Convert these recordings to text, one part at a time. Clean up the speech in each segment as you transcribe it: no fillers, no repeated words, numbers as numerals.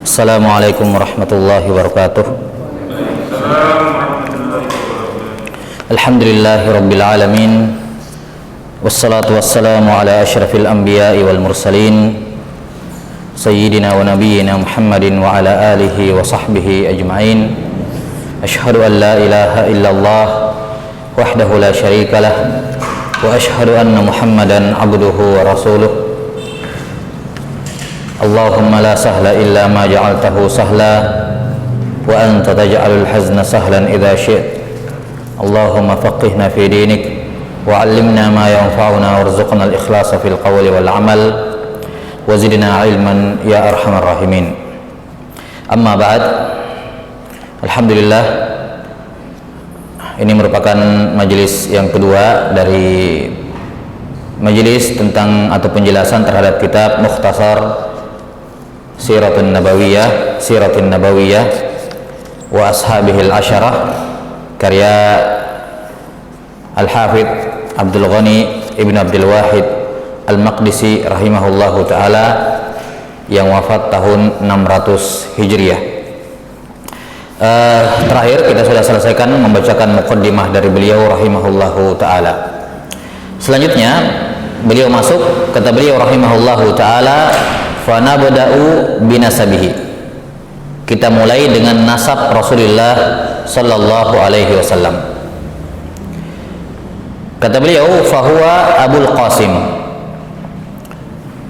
Assalamualaikum warahmatullahi wabarakatuh. Alhamdulillahi rabbil alamin. Wassalatu wassalamu ala asyrafil anbiya'i wal mursalin sayyidina wa nabiyyina Muhammadin wa ala alihi wa sahbihi ajma'in. Ashhadu an la ilaha illallah wahdahu la syarika lah wa ashhadu anna Muhammadan abduhu wa rasuluh. Allahumma la sahla illa ma ja'altahu sahla wa anta taj'alul hazna sahlan idza syi'ta. Allahumma faqihna fi dinik wa 'allimna ma yanfa'una warzuqna al-ikhlasa fil qawli wal 'amal wa zidna 'ilman ya arhamar rahimin. Amma ba'd. Alhamdulillah, ini merupakan majelis yang kedua dari majelis tentang atau penjelasan terhadap kitab Mukhtasar Siratun Nabawiyah wa Ashabihil Asyarah karya Al-Hafidh Abdul Ghani Ibn Abdul Wahid Al-Maqdisi rahimahullahu ta'ala yang wafat tahun 600 Hijriah. Terakhir kita sudah selesaikan membacakan muqaddimah dari beliau rahimahullahu ta'ala. Selanjutnya beliau masuk, kata beliau rahimahullahu ta'ala, fanabda'u binasabihi. Kita mulai dengan nasab Rasulullah sallallahu alaihi wasallam. Kata beliau, fahuwa Abul Qasim.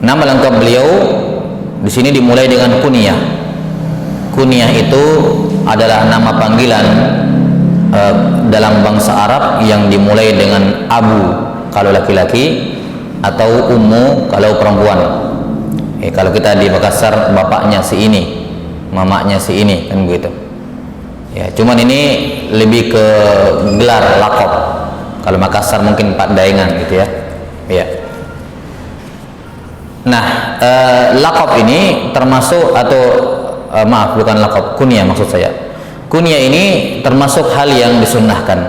Nama lengkap beliau di sini dimulai dengan kunyah. Kunyah itu adalah nama panggilan dalam bangsa Arab yang dimulai dengan Abu kalau laki-laki atau Ummu kalau perempuan. Kalau kita di Makassar, bapaknya si ini, mamanya si ini, kan begitu. Ya, cuman ini lebih ke gelar lakop. Kalau Makassar mungkin Pak Daengan gitu ya. Ya. Nah, lakop ini termasuk atau maaf, bukan lakop, kunyah maksud saya. Kunyah ini termasuk hal yang disunnahkan.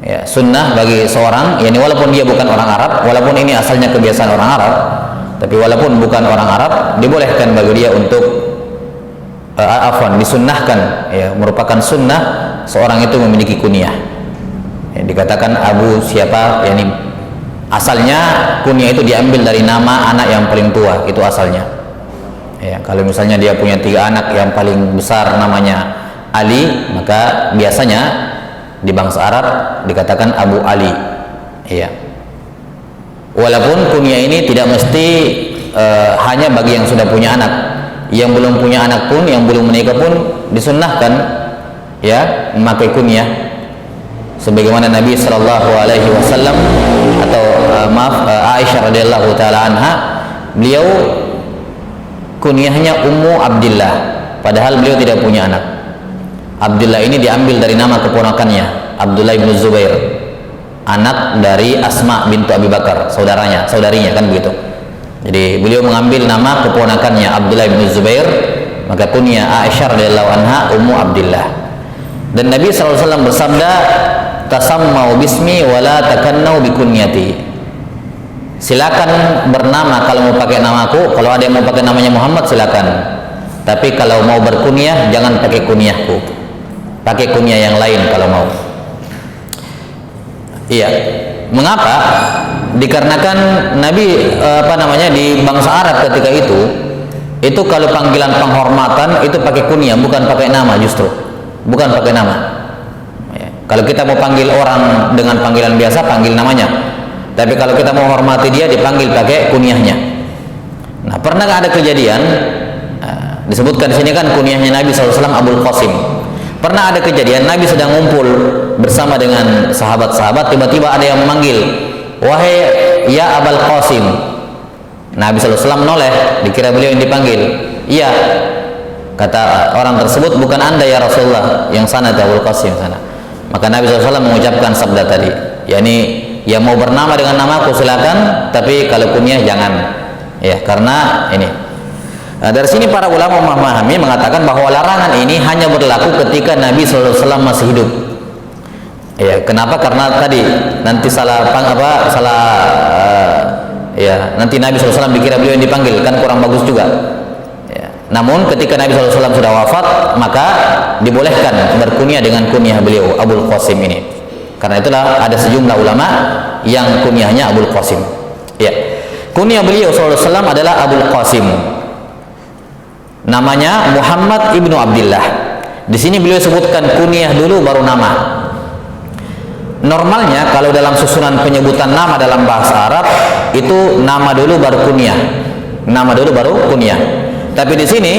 Ya, sunnah bagi seorang, yakni walaupun dia bukan orang Arab, walaupun ini asalnya kebiasaan orang Arab, tapi walaupun bukan orang Arab, dibolehkan bagi dia untuk disunnahkan, ya, merupakan sunnah seorang itu memiliki kunyah. Ya, dikatakan Abu siapa, yakni asalnya kunyah itu diambil dari nama anak yang paling tua, itu asalnya. Ya, kalau misalnya dia punya 3 anak, yang paling besar namanya Ali, maka biasanya di bangsa Arab dikatakan Abu Ali. Ya. Walaupun kunyah ini tidak mesti hanya bagi yang sudah punya anak, yang belum punya anak pun, yang belum menikah pun disunnahkan ya memakai kunyah. Sebagaimana Nabi Shallallahu Alaihi Wasallam atau Aisyah radhiyallahu taala anha, beliau kunyahnya Ummu Abdillah, padahal beliau tidak punya anak. Abdullah ini diambil dari nama keponakannya, Abdullah bin Zubair, anak dari Asma bintu Abi Bakar, saudarinya kan begitu. Jadi beliau mengambil nama keponakannya Abdullah bin Zubair, maka kunyah Aisyah radhiyallahu anha Ummu Abdillah. Dan Nabi SAW bersabda, tasammau bismi wala takannau bikunyati. Silakan bernama kalau mau pakai namaku, kalau ada yang mau pakai namanya Muhammad silakan. Tapi kalau mau berkunyah jangan pakai kunyahku. Pakai kunyah yang lain kalau mau. Iya. Mengapa? Dikarenakan Nabi di bangsa Arab ketika itu kalau panggilan penghormatan itu pakai kunyah, bukan pakai nama, justru bukan pakai nama. Ya. Kalau kita mau panggil orang dengan panggilan biasa, panggil namanya. Tapi kalau kita mau hormati dia, dipanggil pakai kunyahnya. Nah, pernah ada kejadian disebutkan di sini kan kunyahnya Nabi SAW Abul Qasim. Pernah ada kejadian Nabi sedang ngumpul bersama dengan sahabat-sahabat, tiba-tiba ada yang memanggil, wahai ya Abul Qasim. Nabi SAW noleh, dikira beliau yang dipanggil. Iya, kata orang tersebut, bukan anda ya Rasulullah, yang sana itu Abul Qasim sana. Maka Nabi SAW mengucapkan sabda tadi, yakni ya mau bernama dengan namaku silakan, tapi kalau kunyah jangan. Ya, karena ini. Nah, dari sini para ulama memahami mengatakan bahwa larangan ini hanya berlaku ketika Nabi SAW masih hidup. Ya, kenapa? Karena tadi nanti nanti Nabi SAW dikira beliau yang dipanggil, kan kurang bagus juga. Ya, Namun ketika Nabi SAW sudah wafat, maka dibolehkan berkunyah dengan kunyah beliau Abul Qasim ini. Karena itulah ada sejumlah ulama yang kunyahnya Abul Qasim. Ya. Kunyah beliau SAW adalah Abul Qasim. Namanya Muhammad ibnu Abdullah. Di sini beliau sebutkan kunyah dulu baru nama. Normalnya kalau dalam susunan penyebutan nama dalam bahasa Arab itu nama dulu baru kunyah. Nama dulu baru kunyah. Tapi di sini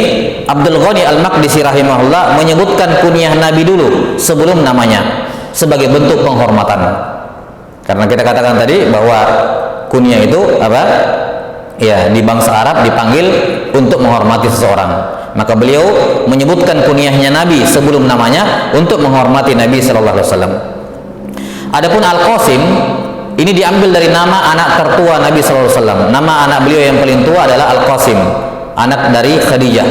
Abdul Ghani Al-Maqdisi rahimahullah menyebutkan kunyah Nabi dulu sebelum namanya sebagai bentuk penghormatan. Karena kita katakan tadi bahwa kunyah itu apa? Ya, di bangsa Arab dipanggil untuk menghormati seseorang. Maka beliau menyebutkan kunyahnya Nabi sebelum namanya untuk menghormati Nabi sallallahu alaihi wasallam. Adapun Al-Qasim ini diambil dari nama anak tertua Nabi sallallahu alaihi wasallam. Nama anak beliau yang paling tua adalah Al-Qasim, anak dari Khadijah.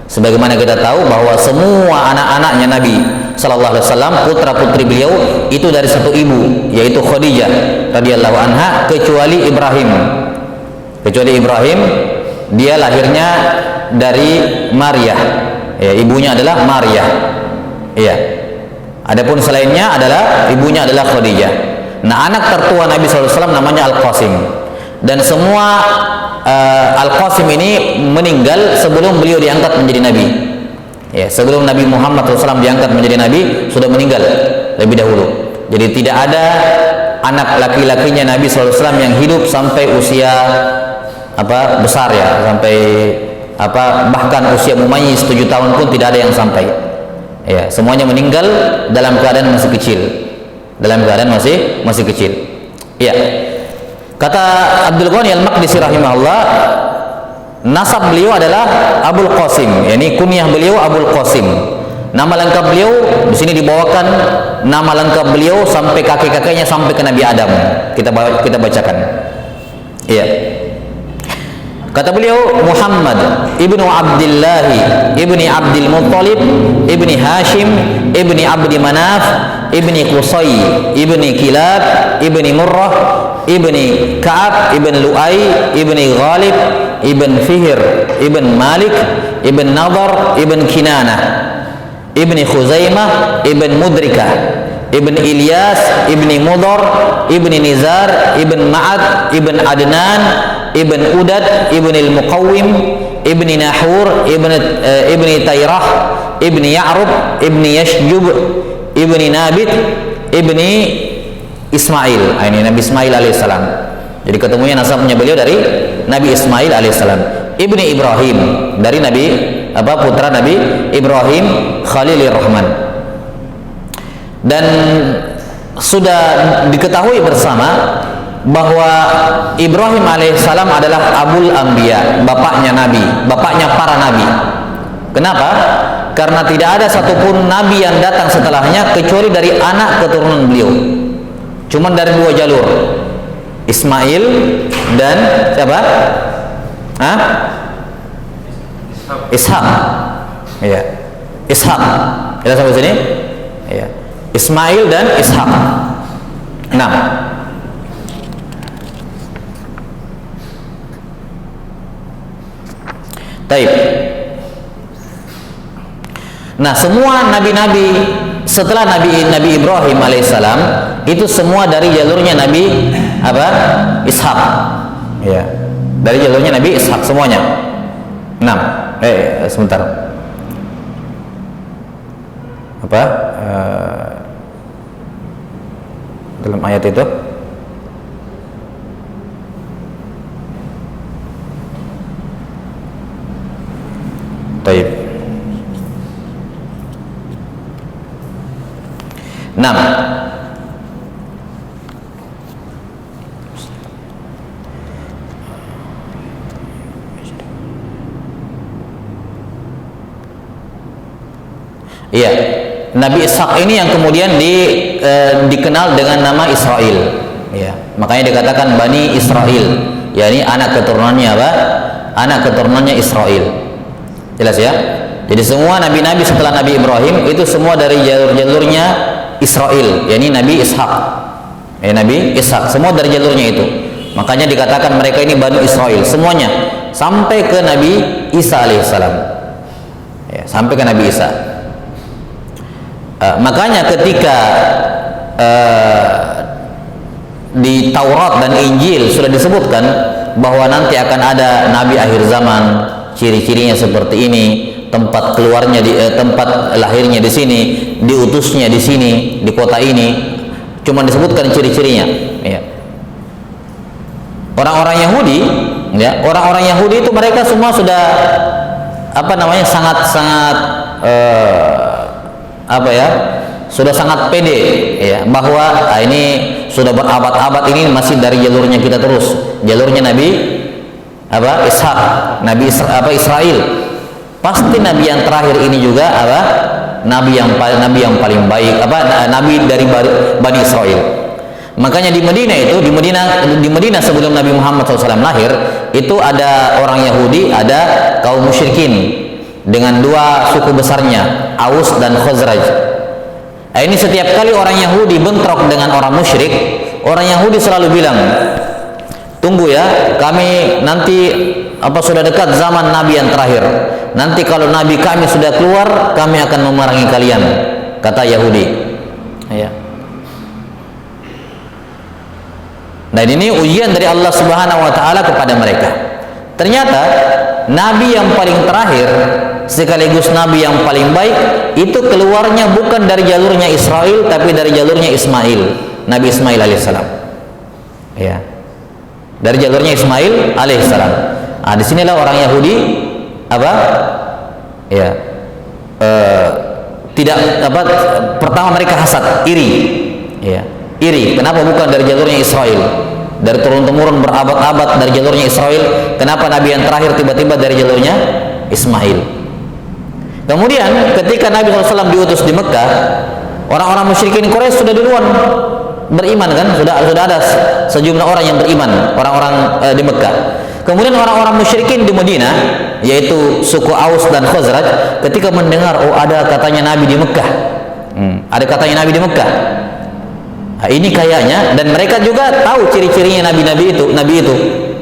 Sebagaimana kita tahu bahwa semua anak-anaknya Nabi sallallahu alaihi wasallam, putra-putri beliau itu dari satu ibu, yaitu Khadijah radhiyallahu anha, kecuali Ibrahim. Kecuali Ibrahim, dia lahirnya dari Maryah. Ya, ibunya adalah Maryah. Iya. Adapun selainnya adalah ibunya adalah Khadijah. Nah, anak tertua Nabi sallallahu alaihi wasallam namanya Al-Qasim. Dan semua Al-Qasim ini meninggal sebelum beliau diangkat menjadi nabi. Ya, sebelum Nabi Muhammad SAW diangkat menjadi nabi sudah meninggal lebih dahulu. Jadi tidak ada anak laki-lakinya Nabi SAW yang hidup sampai usia besar ya, sampai bahkan usia mumayyiz 7 tahun pun tidak ada yang sampai. Ya, semuanya meninggal dalam keadaan masih kecil. Dalam keadaan masih kecil. Ya. Kata Abdul Ghani Al-Maqdisi rahimahullah, nasab beliau adalah Abul Qasim, yakni kunyah beliau Abul Qasim. Nama lengkap beliau di sini dibawakan nama lengkap beliau sampai kakek-kakeknya sampai ke Nabi Adam. Kita bacakan. Iya. Kata beliau Muhammad ibnu Abdullah ibni Abdul Muttalib ibni Hashim ibni Abdi Manaf ibni Qusay ibni Kilab ibni Murrah ibni Ka'ab ibn Lu'ay ibni Ghalib ibn Fihr ibn Malik ibn Nadar ibn Kinanah ibni Khuzaimah ibn Mudrikah ibn Ilyas ibni Mudar ibni Nizar ibn Ma'ad ibn Adnan ibn Udad ibn Al-Muqawwim ibni Nahur ibni Tayrah ibni Ya'rub ibni Yashjub ibni Nabit ibni Ismail. Ini Nabi Ismail alaihissalam. Jadi ketemunya nasabnya beliau dari Nabi Ismail alaihissalam. Ibni Ibrahim, dari Nabi putra Nabi Ibrahim Khalilur Rahman. Dan sudah diketahui bersama bahwa Ibrahim alaihissalam adalah Abul Anbiya, bapaknya Nabi, bapaknya para Nabi. Kenapa? Karena tidak ada satupun Nabi yang datang setelahnya kecuali dari anak keturunan beliau. Cuma dari 2 jalur, Ismail dan siapa? Ishak. Iya, Ishak. Kita sampai sini. Iya, Ismail dan Ishak. 6. Taib. Nah, semua nabi-nabi setelah Nabi Ibrahim alaihissalam itu semua dari jalurnya Nabi Ishak. Ya, dari jalurnya Nabi Ishak semuanya. 6. Sebentar. Dalam ayat itu Taib. 6. Iya, Nabi Ishak ini yang kemudian dikenal dengan nama Israel. Ya, makanya dikatakan Bani Israel, yakni anak keturunannya Anak keturunannya Israel. Jelas ya? Jadi semua nabi-nabi setelah Nabi Ibrahim itu semua dari jalur-jalurnya Israel, yakni Nabi Ishak. Nabi Ishak, semua dari jalurnya itu. Makanya dikatakan mereka ini Bani Israel semuanya sampai ke Nabi Isa alaihissalam, ya, sampai ke Nabi Isa. Makanya ketika di Taurat dan Injil sudah disebutkan bahwa nanti akan ada nabi akhir zaman, ciri-cirinya seperti ini, tempat keluarnya tempat lahirnya di sini, diutusnya di sini, di kota ini, cuma disebutkan ciri-cirinya, ya. Orang-orang Yahudi, ya, orang-orang Yahudi itu mereka semua sudah sangat-sangat sudah sangat pede, ya, bahwa ini sudah berabad-abad ini masih dari jalurnya kita terus, jalurnya Nabi Ishak, Israel. Pasti nabi yang terakhir ini juga nabi yang paling baik, nabi dari Bani Israel. Makanya di Madinah sebelum Nabi Muhammad SAW lahir, itu ada orang Yahudi, ada kaum musyrikin dengan dua suku besarnya, Aus dan Khazraj. Ini setiap kali orang Yahudi bentrok dengan orang musyrik, orang Yahudi selalu bilang, tunggu ya, kami nanti sudah dekat zaman nabi yang terakhir. Nanti kalau nabi kami sudah keluar, kami akan memerangi kalian, kata Yahudi. Ya. Dan ini ujian dari Allah Subhanahu wa taala kepada mereka. Ternyata nabi yang paling terakhir sekaligus nabi yang paling baik itu keluarnya bukan dari jalurnya Israel, tapi dari jalurnya Ismail, Nabi Ismail alaihissalam. Ya. Dari jalurnya Ismail alaihissalam. Disinilah orang Yahudi pertama mereka hasad, iri, ya, iri. Kenapa bukan dari jalurnya Israel? Dari turun-temurun berabad-abad dari jalurnya Israel, kenapa nabi yang terakhir tiba-tiba dari jalurnya Ismail? Kemudian ketika Nabi SAW diutus di Mekah, orang-orang musyrikin Quraisy sudah duluan beriman, kan? Sudah ada sejumlah orang yang beriman, orang-orang di Mekah. Kemudian orang-orang musyrikin di Madinah, yaitu suku Aus dan Khazraj, ketika mendengar ada katanya Nabi di Mekah, ada katanya Nabi di Mekah, ini kayaknya, dan mereka juga tahu ciri-cirinya nabi itu,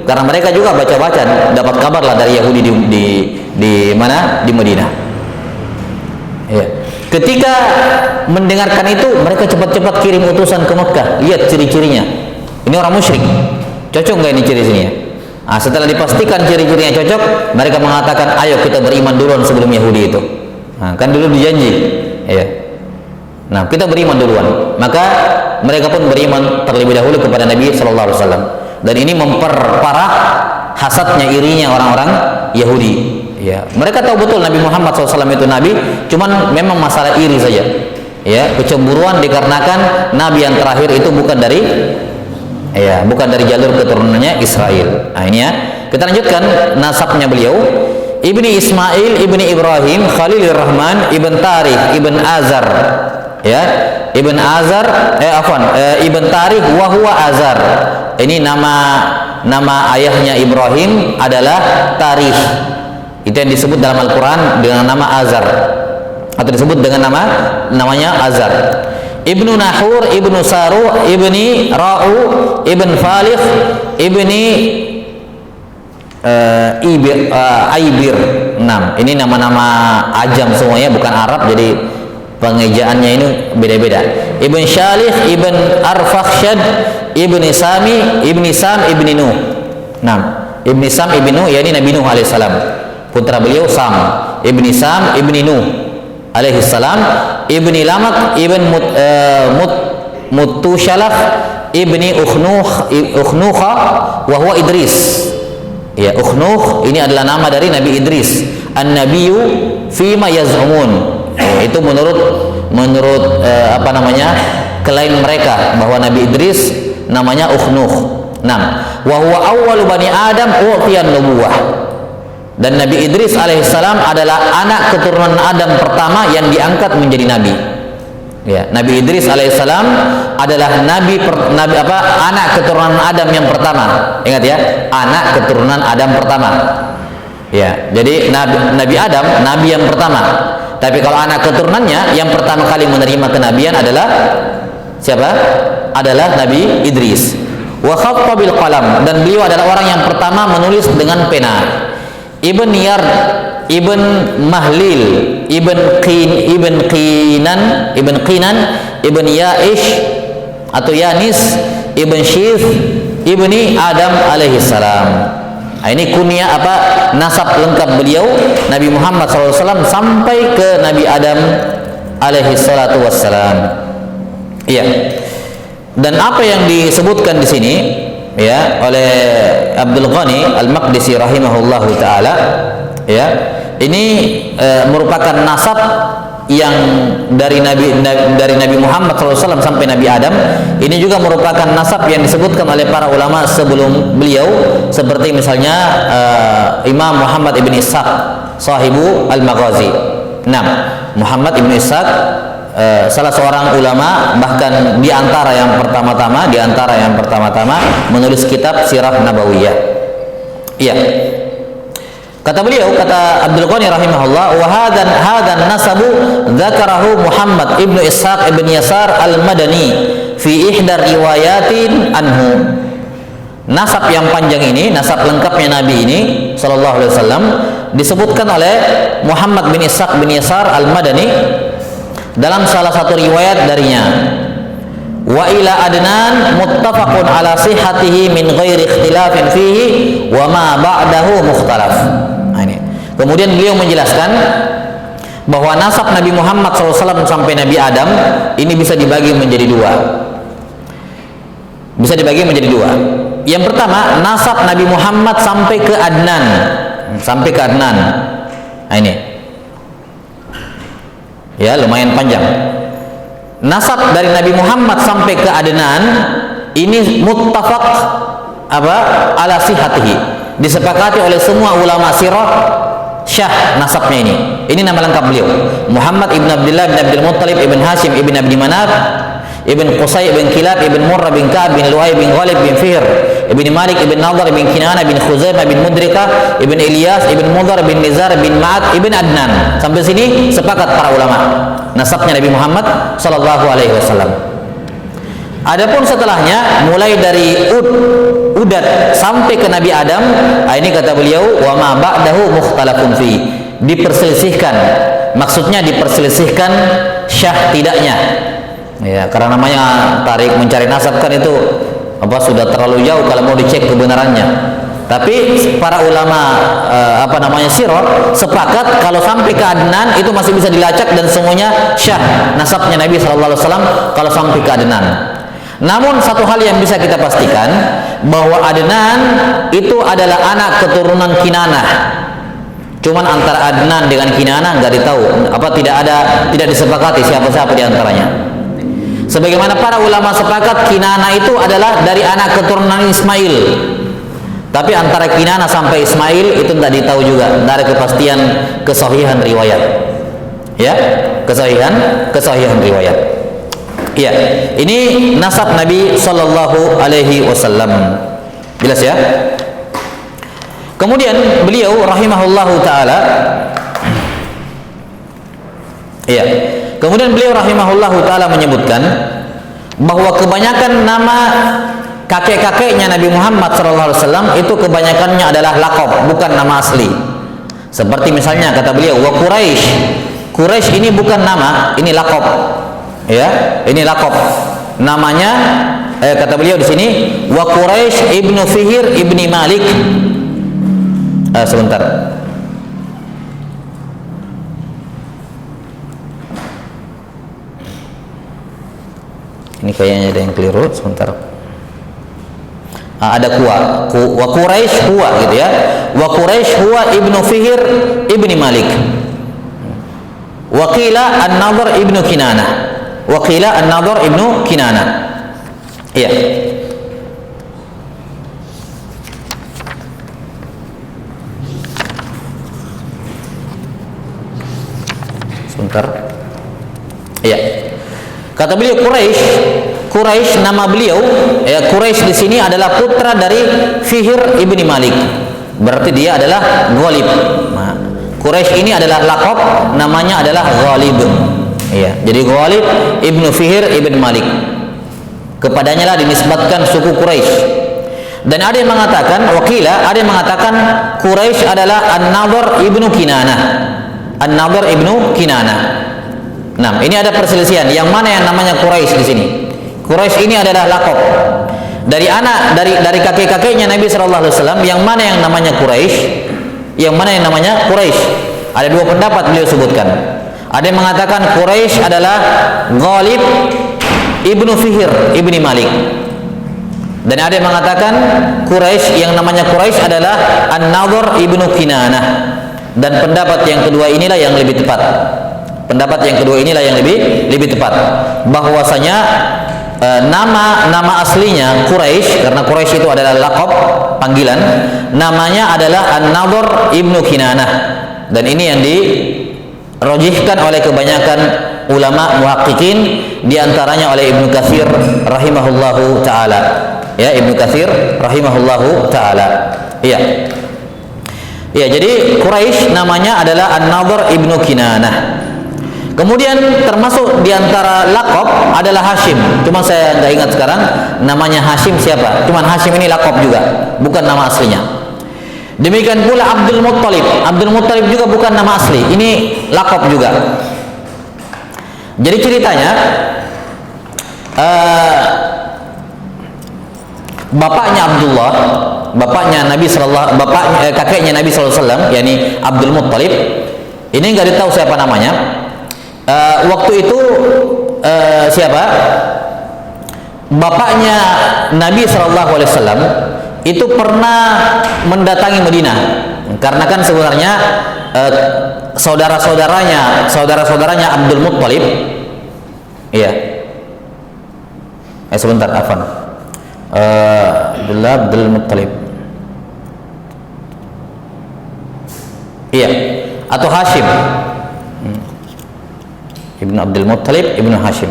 karena mereka juga baca-baca, dapat kabar lah dari Yahudi di Madinah. Ya. Ketika mendengarkan itu, mereka cepat-cepat kirim utusan ke Mekah. Lihat ciri-cirinya. Ini orang musyrik. Cocok nggak ini ciri-cirinya? Setelah dipastikan ciri-cirinya cocok, mereka mengatakan, ayo kita beriman duluan sebelum Yahudi itu. Kan dulu dijanji. Ya. Nah, kita beriman duluan. Maka mereka pun beriman terlebih dahulu kepada Nabi SAW. Dan ini memperparah hasadnya, irinya orang-orang Yahudi. Ya, mereka tahu betul Nabi Muhammad SAW itu nabi, cuman memang masalah iri saja. Ya, kecemburuan dikarenakan nabi yang terakhir itu bukan dari jalur keturunannya Israel. Nah, ini ya. Kita lanjutkan nasabnya beliau. Ibni Ismail, Ibni Ibrahim, Khalilur Rahman, Ibn Tarikh, Ibn Azar. Ya, Ibn Azar, Ibn Tarikh wa huwa Azar. Ini nama ayahnya Ibrahim adalah Tarikh. Itu yang disebut dalam Al-Quran dengan nama Azar, atau disebut dengan namanya Azar. Ibnu Nahur, Ibnu Saru, Ibni Ra'u, Ibn Falikh, Ibni Aibir. 6. Ini nama-nama ajam semuanya, bukan Arab, jadi pengejaannya ini beda-beda. Ibn Shalih, Ibn Arfakhshad, Ibni Sami, Ibni Sam, Ibni Nuh. 6. Ibni Sam, Ibni Nuh, yakni Nabi Nuh alaihissalam. Putra beliau Sam, Ibni Sam, Ibni Nuh alaihissalam, Ibni Lamak, Ibn Mutushalaf, Ibni Ukhnukha, wa huwa Idris. Ya, Ukhnukh ini adalah nama dari Nabi Idris. An-Nabiyyu fima yaz'umun. Itu menurut klaim mereka bahwa Nabi Idris namanya Ukhnukh. 6. Wa huwa awwalu bani Adam u'tiyan nubuwah. Dan Nabi Idris alaihissalam adalah anak keturunan Adam pertama yang diangkat menjadi nabi. Ya, Nabi Idris alaihissalam adalah anak keturunan Adam yang pertama. Ingat ya, anak keturunan Adam pertama. Ya, jadi Nabi Adam nabi yang pertama. Tapi kalau anak keturunannya yang pertama kali menerima kenabian adalah siapa? Adalah Nabi Idris. Wa khatta bil qalam, dan beliau adalah orang yang pertama menulis dengan pena. ibn Yard, ibn Mahlil, ibn Qinan, ibn Yaish atau Yanis, ibn Syith, ibni Adam alaihi salam. Nah, ini kunyah apa nasab lengkap beliau Nabi Muhammad SAW sampai ke Nabi Adam alaihi salatu wassalam. Iya. Dan apa yang disebutkan di sini ya oleh Abdul Ghani Al-Maqdisi rahimahullahu taala ya, ini merupakan nasab yang dari Nabi Muhammad SAW sampai Nabi Adam. Ini juga merupakan nasab yang disebutkan oleh para ulama sebelum beliau, seperti misalnya Imam Muhammad ibn Ishaq sahibu Al-Maghazi. Muhammad ibn Ishaq salah seorang ulama, bahkan di antara yang pertama-tama menulis kitab Sirah Nabawiyah. Iya. Kata beliau, kata Abdul Ghani rahimahullah, wa hadan nasabu dzakarahu Muhammad ibnu Ishaq ibn Yasar al-Madani fi ihda riwayatin anhu. Nasab yang panjang ini, nasab lengkapnya Nabi ini sallallahu alaihi wasallam disebutkan oleh Muhammad bin Ishaq bin Yasar al-Madani dalam salah satu riwayat darinya. Wa ila Adnan muttafaqun ala sihhatihi min ghairi ikhtilafin fihi wa ma ba'dahu mukhtalaf. Nah, ini. Kemudian beliau menjelaskan bahwa nasab Nabi Muhammad SAW sampai Nabi Adam ini bisa dibagi menjadi dua. Bisa dibagi menjadi dua. Yang pertama, nasab Nabi Muhammad sampai ke Adnan. Sampai ke Adnan. Nah, ini. Ya, lumayan panjang. Nasab dari Nabi Muhammad sampai ke Adnan ini muttafaq ala sihhatihi, disepakati oleh semua ulama sirah syah nasabnya ini. Ini nama lengkap beliau, Muhammad ibn Abdullah bin Abdul Muttalib ibn Hashim ibn Abdi Manaf ibn Qusay ibn Kilab ibn Murrah bin Ka'ab bin Lu'ay bin Ghalib bin Fihr ibn Malik ibn Nadhr bin Kinana bin Khuzaimah bin Mudrika ibn Ilyas ibn Mudhar bin Nizar bin Ma'ad ibn Adnan. Sampai sini sepakat para ulama nasabnya Nabi Muhammad sallallahu alaihi wasallam. Adapun setelahnya mulai dari Udad sampai ke Nabi Adam, ini kata beliau wa ma ba'dahu mukhtalafun fi, diperselisihkan. Maksudnya diperselisihkan syah tidaknya. Ya, karena namanya tarik mencari nasab kan itu sudah terlalu jauh kalau mau dicek kebenarannya. Tapi para ulama sirah sepakat kalau sampai ke Adnan itu masih bisa dilacak dan semuanya syah nasabnya Nabi sallallahu alaihi wasallam kalau sampai ke Adnan. Namun satu hal yang bisa kita pastikan bahwa Adnan itu adalah anak keturunan Kinanah. Cuman antara Adnan dengan Kinanah nggak ditahu, tidak disepakati siapa-siapa di antaranya. Sebagaimana para ulama sepakat Kinanah itu adalah dari anak keturunan Ismail. Tapi antara Kinanah sampai Ismail itu tidak ditahu juga, tidak ada kepastian kesahihan riwayat. Ya, kesahihan riwayat. Iya, ini nasab Nabi sallallahu alaihi wasallam. Jelas ya? Kemudian beliau rahimahullahu taala kemudian beliau rahimahullahu taala menyebutkan bahwa kebanyakan nama kakek-kakeknya Nabi Muhammad SAW itu kebanyakannya adalah laqab, bukan nama asli. Seperti misalnya kata beliau wa Quraisy. Quraisy ini bukan nama, ini laqab. Ya, ini laqab. Namanya kata beliau di sini wa Quraisy ibnu Fihr ibni Malik. Sebentar. Ini kayaknya ada yang keliru, sebentar. Ada wa Quraisy huwa gitu ya. Wa Quraisy huwa ibnu Fihr ibni Malik. Wa qila an-Nadhr ibnu Kinanah. Wa qila an-Nadhr ibnu Kinanah. Iya. Sebentar. Iya. Kata beliau Quraisy nama beliau Quraisy di sini adalah putra dari Fihr ibni Malik. Berarti dia adalah Ghalib. Nah, Quraisy ini adalah laqab, namanya adalah Ghalib. Iya, jadi Ghalib ibnu Fihr ibn Malik. Kepadanya lah dinisbatkan suku Quraisy. Dan ada yang mengatakan, ada yang mengatakan Quraisy adalah An-Nadhr ibnu Kinanah. An-Nadhr ibnu Kinanah. Nah, ini ada perselisihan. Yang mana yang namanya Quraisy di sini? Quraisy ini adalah laqab dari anak dari kakek-kakeknya Nabi sallallahu alaihi wasallam. Yang mana yang namanya Quraisy? Yang mana yang namanya Quraisy? Ada dua pendapat beliau sebutkan. Ada yang mengatakan Quraisy adalah Ghalib ibnu Fihr ibni Malik. Dan ada yang mengatakan Quraisy, yang namanya Quraisy adalah An-Nadhr ibnu Kinanah. Dan pendapat yang kedua inilah yang lebih tepat. Pendapat yang kedua inilah yang lebih tepat. Bahwasanya nama aslinya Quraisy, karena Quraisy itu adalah laqab panggilan, namanya adalah An-Nadhr ibnu Kinanah. Dan ini yang dirojihkan oleh kebanyakan ulama muhaqqiqin, diantaranya oleh Ibnu Katsir rahimahullahu taala. Ya, Ibnu Katsir rahimahullahu taala. Iya. Ya, jadi Quraisy namanya adalah An-Nadhr ibnu Kinanah. Kemudian termasuk diantara laqab adalah Hashim. Cuma saya nggak ingat sekarang namanya Hashim siapa. Cuman Hashim ini laqab juga, bukan nama aslinya. Demikian pula Abdul Muttalib. Abdul Muttalib juga bukan nama asli. Ini laqab juga. Jadi ceritanya bapaknya Abdullah, kakeknya Nabi sallallahu alaihi wasallam, yakni Abdul Muttalib. Ini nggak ditahu siapa namanya. Waktu itu siapa? Bapaknya Nabi sallallahu alaihi wasallam itu pernah mendatangi Madinah. Karena kan sebenarnya saudara-saudaranya Abdul Muttalib, iya. Sebentar, afan. Abdul Muttalib. Iya, atau Hashim. Ibnu Abdul Muttalib, Ibnu Hashim.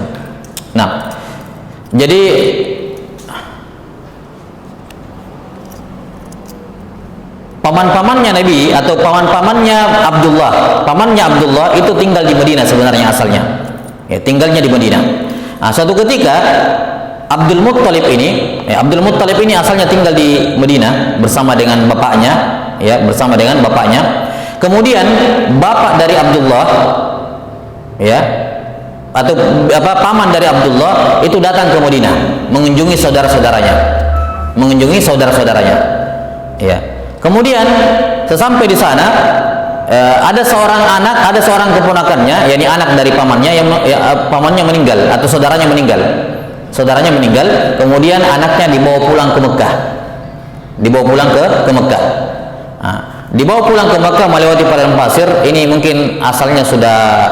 Nah, jadi paman-pamannya Nabi atau pamannya Abdullah itu tinggal di Madinah sebenarnya asalnya. Ya, tinggalnya di Madinah. Nah, suatu ketika Abdul Muttalib ini asalnya tinggal di Madinah bersama dengan bapaknya, ya, Kemudian bapak dari Abdullah, ya, atau paman dari Abdullah itu datang ke Madinah mengunjungi saudara-saudaranya. Ya. Kemudian sesampai di sana ada seorang keponakannya, yakni anak dari pamannya pamannya meninggal atau saudaranya meninggal. Kemudian anaknya dibawa pulang ke Mekah. Nah, dibawa pulang ke Mekah melewati padang pasir. Ini mungkin asalnya sudah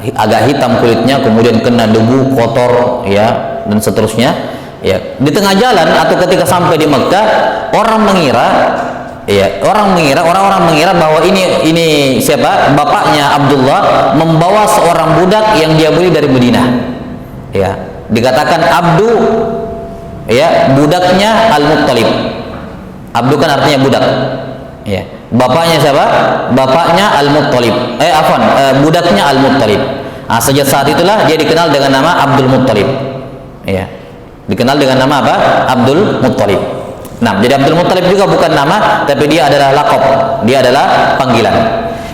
agak hitam kulitnya, kemudian kena debu, kotor, ya, dan seterusnya. Ya, di tengah jalan atau ketika sampai di Mekah, orang mengira bahwa ini siapa? Bapaknya Abdullah membawa seorang budak yang dia beli dari Madinah. Ya, dikatakan Abdu, ya, budaknya Al-Muttalib. Abdu kan artinya budak. Ya, bapaknya siapa? Bapaknya Al-Muttalib. Budaknya Al-Muttalib. Nah, sejak saat itulah dia dikenal dengan nama Abdul Muttalib. Ya, dikenal dengan nama apa? Abdul Muttalib. Nah, jadi Abdul Muttalib juga bukan nama, tapi dia adalah laqab, dia adalah panggilan.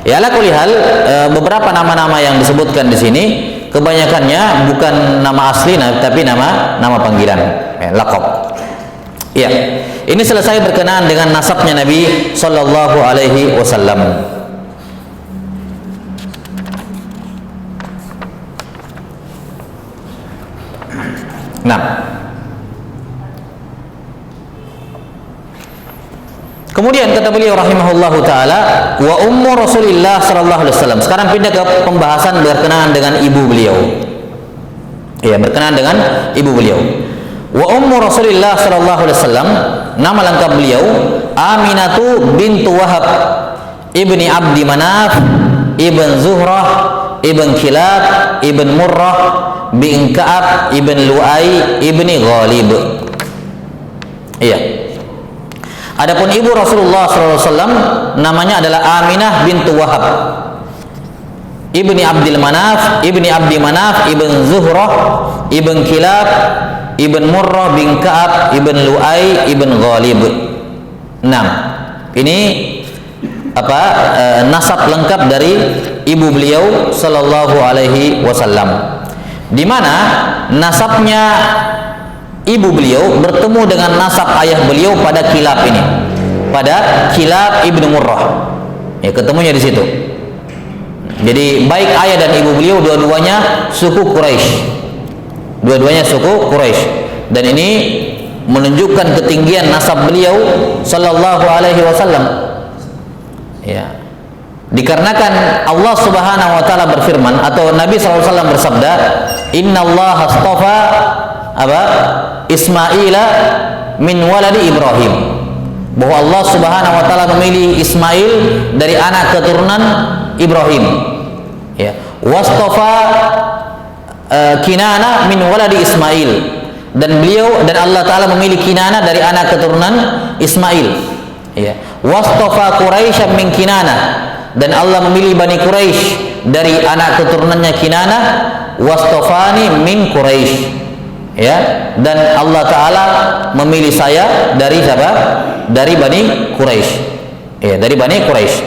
Ya, ala kulli hal, beberapa nama-nama yang disebutkan di sini kebanyakannya bukan nama asli, tapi nama panggilan, ya, laqab. Ya, ini selesai berkenaan dengan nasabnya Nabi Sallallahu Alaihi Wasallam. Nah, kemudian kata beliau rahimahullahu taala, wa ummu Rasulillah sallallahu alaihi wasallam. Sekarang pindah ke pembahasan berkenaan dengan ibu beliau. Ya, berkenaan dengan ibu beliau. Wa ummu Rasulillah sallallahu alaihi wasallam, nama lengkap beliau Aminatu bintu Wahab ibni Abdi Manaf ibn Zuhrah ibn Kilab ibn Murrah bin Ka'ab ibn Lu'ay ibni Ghalib. Iya. Adapun ibu Rasulullah SAW namanya adalah Aminah bintu Wahab ibni Abdul Manaf ibni Abdi Manaf ibn Zuhrah ibn Kilab ibn Murrah bin Ka'ab ibn Lu'ay ibn Ghalib. 6. Ini nasab lengkap dari ibu beliau sallallahu alaihi wasallam, di mana nasabnya ibu beliau bertemu dengan nasab ayah beliau pada Kilab ini, pada Kilab ibnu Murrah. Ya, ketemunya di situ. Jadi baik ayah dan ibu beliau dua-duanya suku Quraisy. Dua-duanya suku Quraisy. Dan ini menunjukkan ketinggian nasab beliau sallallahu alaihi wasallam. Ya. Dikarenakan Allah Subhanahu wa taala berfirman, atau Nabi sallallahu alaihi wasallam bersabda, "Innallaha astafa Ismaila min waladi Ibrahim." Bahwa Allah Subhanahu wa taala memilih Ismail dari anak keturunan Ibrahim. Ya. Wastafa Kinana min waladi Ismail, dan Allah taala memilih Kinana dari anak keturunan Ismail. Ya. Wastafa Quraisy min Kinana, dan Allah memilih Bani Quraisy dari anak keturunannya Kinana. Wastafani min Quraisy. Ya, dan Allah taala memilih saya dari siapa? Dari Bani Quraisy. Ya, dari Bani Quraisy.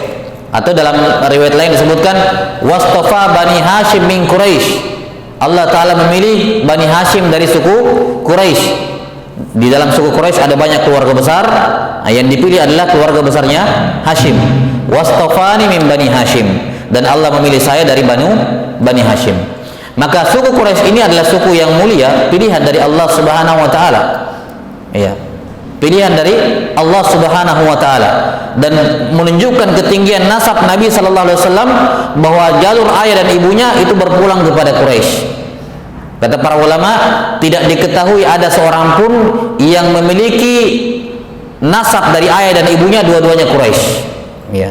Atau dalam riwayat lain disebutkan wastafa Bani Hashim min Quraisy. Allah taala memilih Bani Hashim dari suku Quraisy. Di dalam suku Quraisy ada banyak keluarga besar, yang dipilih adalah keluarga besarnya Hashim. Wastafani min Bani Hashim, dan Allah memilih saya dari Bani Hashim. Maka suku Quraisy ini adalah suku yang mulia, pilihan dari Allah Subhanahu wa taala. Ya. Pilihan dari Allah Subhanahu wa taala, dan menunjukkan ketinggian nasab Nabi sallallahu alaihi wasallam, bahwa jalur ayah dan ibunya itu berpulang kepada Quraisy. Kata para ulama, tidak diketahui ada seorang pun yang memiliki nasab dari ayah dan ibunya dua-duanya Quraisy. Ya.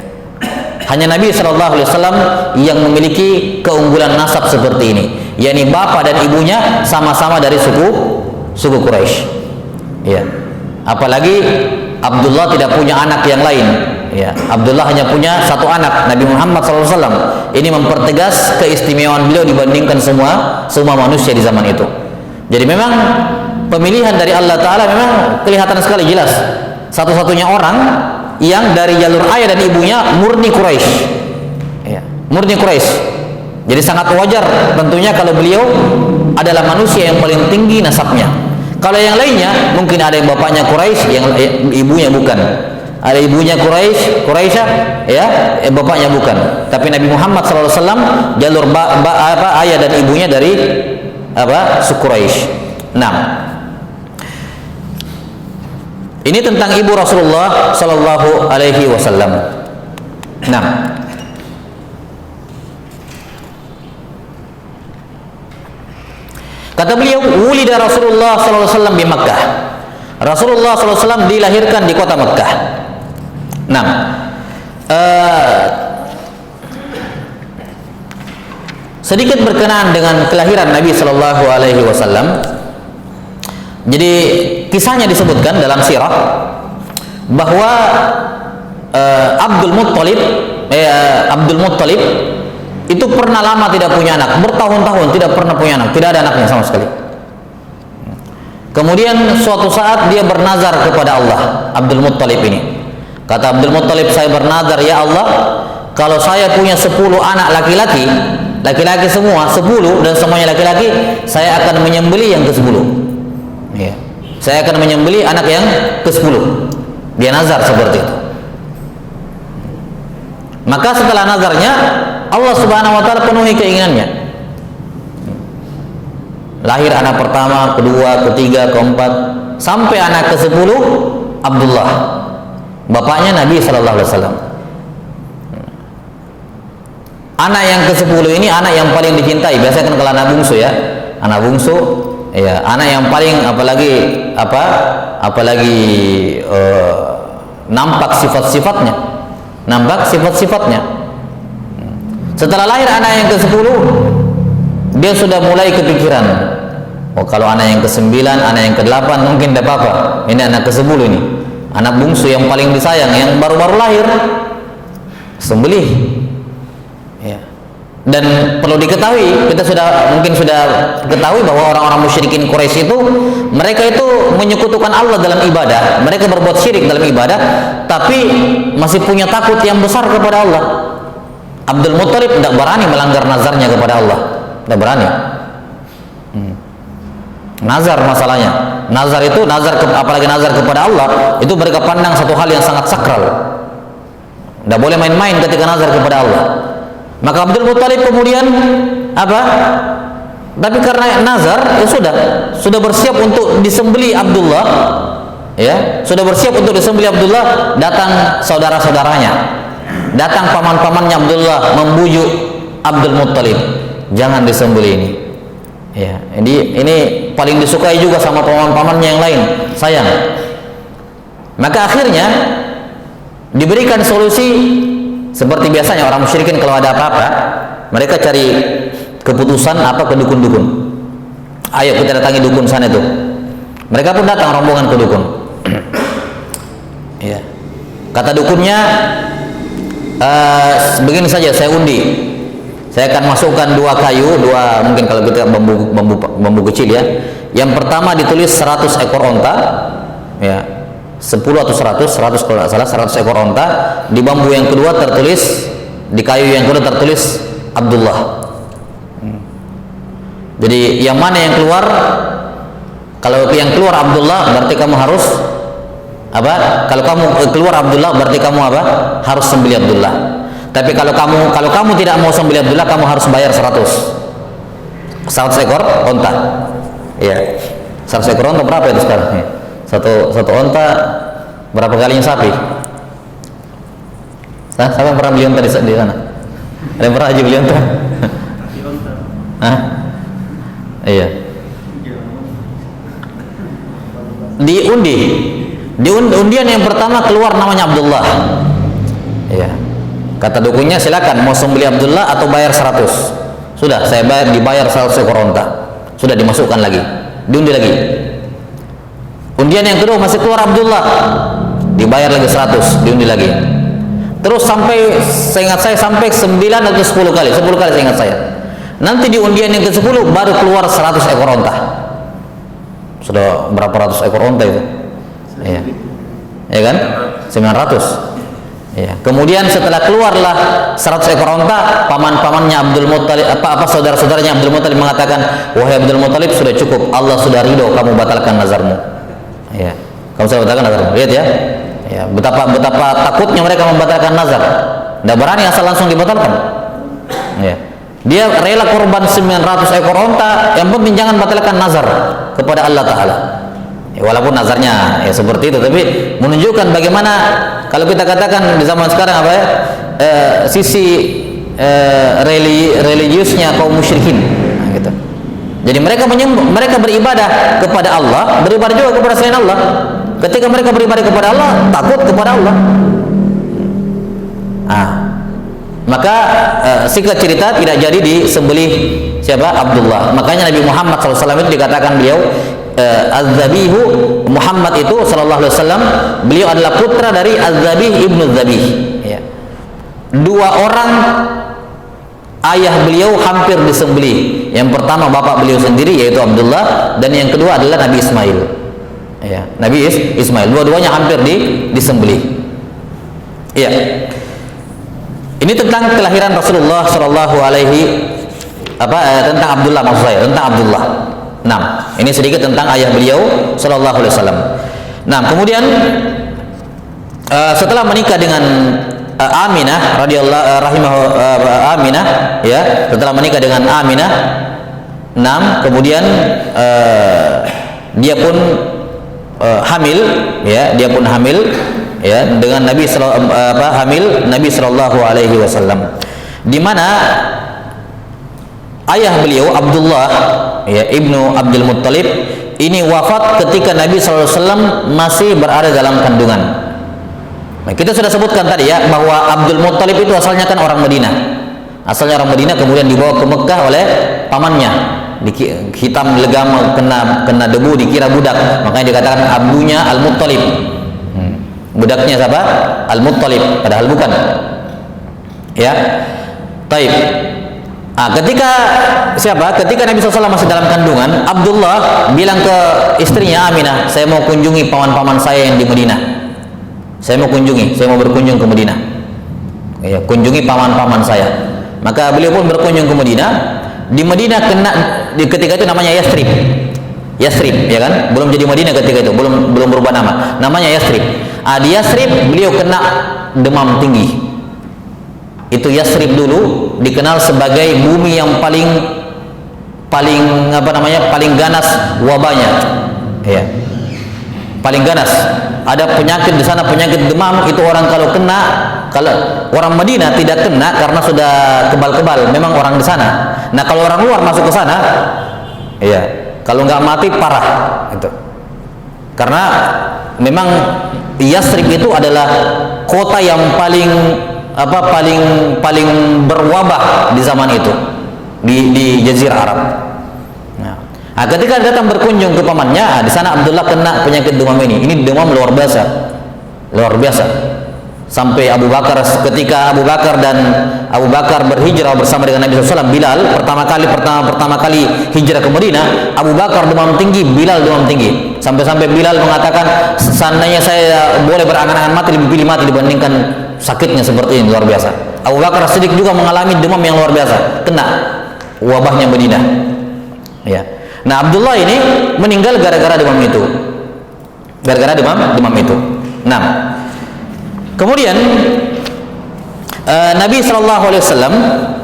Hanya Nabi sallallahu alaihi wasallam yang memiliki keunggulan nasab seperti ini, yakni bapak dan ibunya sama-sama dari suku Quraisy. Ya. Apalagi Abdullah tidak punya anak yang lain. Ya. Abdullah hanya punya satu anak, Nabi Muhammad sallallahu alaihi wasallam. Ini mempertegas keistimewaan beliau dibandingkan semua manusia di zaman itu. Jadi memang pemilihan dari Allah taala memang kelihatan sekali jelas. Satu-satunya orang yang dari jalur ayah dan ibunya murni Quraisy. Ya, murni Quraisy. Jadi sangat wajar tentunya kalau beliau adalah manusia yang paling tinggi nasabnya. Kalau yang lainnya mungkin ada yang bapaknya Quraisy, yang ibunya bukan. Ada ibunya Quraisyah, ya, bapaknya bukan. Tapi Nabi Muhammad SAW jalur ayah dan ibunya dari suku Quraisy. 6. Ini tentang ibu Rasulullah sallallahu alaihi wasallam. 6. Kata beliau, wulida Rasulullah sallallahu alaihi wasallam di Makkah. Rasulullah sallallahu alaihi wasallam dilahirkan di kota Makkah. 6. Sedikit berkenaan dengan kelahiran Nabi sallallahu alaihi wasallam. Jadi kisahnya disebutkan dalam sirah bahwa Abdul Muttalib itu pernah lama tidak punya anak, bertahun-tahun tidak pernah punya anak, tidak ada anaknya sama sekali. Kemudian suatu saat dia bernazar kepada Allah, Abdul Muttalib ini. Kata Abdul Muttalib, saya bernazar, ya Allah, kalau saya punya 10 anak laki-laki semua, 10 dan semuanya laki-laki, saya akan menyembelih yang ke-10. Ya. Saya akan menyembelih anak yang ke-10. Dia nazar seperti itu. Maka setelah nazarnya, Allah Subhanahu wa taala penuhi keinginannya. Lahir anak pertama, kedua, ketiga, keempat, sampai anak ke-10 Abdullah. Bapaknya Nabi sallallahu alaihi wasallam. Anak yang ke-10 ini anak yang paling dicintai. Biasanya kan kalau anak bungsu ya. Anak bungsu, ya, anak yang paling apalagi nampak sifat-sifatnya. Setelah lahir anak yang ke-10, dia sudah mulai kepikiran, oh kalau anak yang ke-9, anak yang ke-8 mungkin tidak apa-apa, ini anak ke-10 ini, anak bungsu yang paling disayang, yang baru-baru lahir, sembelih. Ya. Dan perlu diketahui, kita mungkin sudah ketahui bahwa orang-orang musyrikin Quraisy itu, mereka itu menyekutukan Allah dalam ibadah, mereka berbuat syirik dalam ibadah, tapi masih punya takut yang besar kepada Allah. Abdul Muttalib tidak berani melanggar nazarnya kepada Allah, tidak berani. Nazar masalahnya, nazar itu apalagi nazar kepada Allah, itu mereka pandang satu hal yang sangat sakral. Tidak boleh main-main ketika nazar kepada Allah. Maka Abdul Muttalib kemudian apa? Tapi karena nazar, ya sudah bersiap untuk disembeli Abdullah, ya, sudah bersiap untuk disembeli Abdullah. Datang saudara-saudaranya, datang paman-pamannya Abdullah membujuk Abdul Muttalib, jangan disembeli ini. Ya, ini paling disukai juga sama paman-pamannya yang lain, sayang. Maka akhirnya diberikan solusi. Seperti biasanya orang musyrikin kalau ada apa-apa, mereka cari keputusan apa ke dukun-dukun. Ayo kita datangi dukun sana itu. Mereka pun datang rombongan ke dukun. Ya. Kata dukunnya, begini saja, saya undi. Saya akan masukkan dua kayu, mungkin kalau kita bambu kecil ya. Yang pertama ditulis 100 ekor onta, ya. 10 atau 100 kalau tidak salah, 100 ekor onta. Di bambu yang kedua tertulis, di kayu yang kedua tertulis Abdullah. Jadi yang mana yang keluar? Kalau yang keluar Abdullah, berarti kamu harus apa? Kalau kamu keluar Abdullah, berarti kamu apa? Harus sembelih Abdullah. Tapi kalau kamu tidak mau sembelih Abdullah, kamu harus bayar 100 ekor onta. Ya, 100 ekor onta berapa itu sekarang? Ya. Satu onta berapa kalinya sapi? Siapa yang pernah beli onta di sana? Ada yang pernah aja beli onta? Hah? Iya. Di undian yang pertama keluar namanya Abdullah. Iya. Kata dukunnya, silakan mau sembelih Abdullah atau bayar 100. Sudah, saya dibayar 100 ekor onta. Sudah dimasukkan lagi, diundi lagi. Undian yang kedua masih keluar Abdullah, dibayar lagi 100, diundi lagi. Terus seingat saya sampai 9 atau 10 kali seingat saya. Nanti di undian yang ke-10 baru keluar 100 ekor onta. Sudah berapa ratus ekor onta itu? Iya. Ya kan? 900. Ya. Kemudian setelah keluarlah 100 ekor onta, paman-pamannya Abdul Muttalib, saudara-saudaranya Abdul Muttalib mengatakan, wahai Abdul Muttalib, sudah cukup, Allah sudah ridho kamu batalkan nazarmu. Ya, kamu sudah batalkan nazar. Lihat ya, ya betapa takutnya mereka membatalkan nazar. Tidak berani asal langsung dibatalkan. Ya, dia rela korban 900 ekor onta, yang penting jangan batalkan nazar kepada Allah Taala. Ya, walaupun nazarnya ya seperti itu, tapi menunjukkan bagaimana kalau kita katakan di zaman sekarang apa ya, sisi religiusnya kaum musyrikin. Nah, gitu. Jadi mereka beribadah kepada Allah, beribadah juga kepada selain Allah. Ketika mereka beribadah kepada Allah, takut kepada Allah. Maka singkat cerita tidak jadi disembelih siapa? Abdullah. Makanya Nabi Muhammad SAW itu dikatakan beliau Az-Zabihu, Muhammad itu sallallahu alaihi wasallam, beliau adalah putra dari Az-Zabih ibnu Zabih. Ya. Dua orang ayah beliau hampir disembelih. Yang pertama bapak beliau sendiri yaitu Abdullah, dan yang kedua adalah Nabi Ismail. Ya, Nabi Ismail. Dua-duanya hampir disembelih. Iya. Ini tentang kelahiran Rasulullah sallallahu alaihi tentang Abdullah, maksud saya tentang Abdullah. Nah, ini sedikit tentang ayah beliau sallallahu alaihi wasallam. Nah, kemudian setelah menikah dengan Aminah Aminah, ya, setelah menikah dengan Aminah, kemudian dia pun hamil, ya, ya, dengan Nabi sallallahu alaihi wasallam, di mana ayah beliau Abdullah, ya, ibnu Abdul Muttalib ini wafat ketika Nabi sallallahu alaihi wasallam masih berada dalam kandungan. Nah, kita sudah sebutkan tadi ya bahwa Abdul Muttalib itu asalnya kan orang Madinah. Asalnya orang Madinah, kemudian dibawa ke Mekah oleh pamannya. Hitam legam, kena debu, dikira budak. Makanya dikatakan abunya Al-Muttalib. Budaknya siapa? Al-Muttalib, padahal bukan. Ya. Taib. Ketika siapa? Ketika Nabi SAW masih dalam kandungan, Abdullah bilang ke istrinya Aminah, saya mau kunjungi paman-paman saya yang di Madinah. Saya mau berkunjung ke Madinah. Ya, kunjungi paman-paman saya. Maka beliau pun berkunjung ke Madinah. Di Madinah ketika itu namanya Yathrib. Yathrib, ya kan? Belum jadi Madinah ketika itu, belum berubah nama. Namanya Yathrib. Di Yathrib beliau kena demam tinggi. Itu Yathrib dulu dikenal sebagai bumi yang paling ganas wabahnya, ya, paling ganas. Ada penyakit di sana, penyakit demam, itu orang kalau orang Madinah tidak kena karena sudah kebal-kebal, memang orang di sana. Nah kalau orang luar masuk ke sana, ya, kalau nggak mati parah itu, karena memang Yathrib itu adalah kota yang paling berwabah di zaman itu di Jazirah Arab. Nah, ketika datang berkunjung ke pamannya, di sana Abdullah kena penyakit demam ini. Ini demam luar biasa. Sampai ketika Abu Bakar berhijrah bersama dengan Nabi SAW, Bilal pertama kali hijrah ke Madinah, Abu Bakar demam tinggi, Bilal demam tinggi. Sampai Bilal mengatakan, seandainya saya boleh berangan-angan mati, lebih pilih mati dibandingkan sakitnya seperti ini, luar biasa. Abu Bakar Siddiq juga mengalami demam yang luar biasa, kena wabahnya Madinah. Ya. Nah, Abdullah ini meninggal gara-gara demam itu. Nah, kemudian Nabi SAW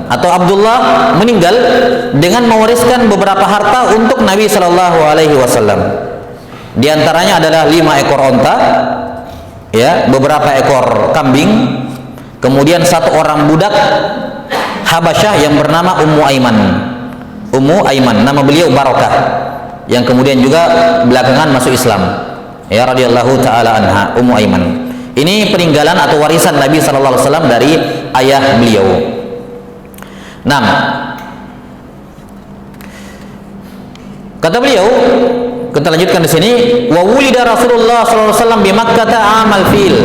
atau Abdullah meninggal dengan mewariskan beberapa harta untuk Nabi SAW. Di antaranya adalah 5 ekor onta, ya, beberapa ekor kambing, kemudian 1 orang budak Habasyah yang bernama Ummu Aiman, nama beliau Barakah, yang kemudian juga belakangan masuk Islam, ya, radhiyallahu taala anha, Ummu Aiman. Ini peninggalan atau warisan Nabi SAW dari ayah beliau. Nah, kata beliau, kita lanjutkan di sini, wa wulida Rasulullah SAW bi Makkah amal fil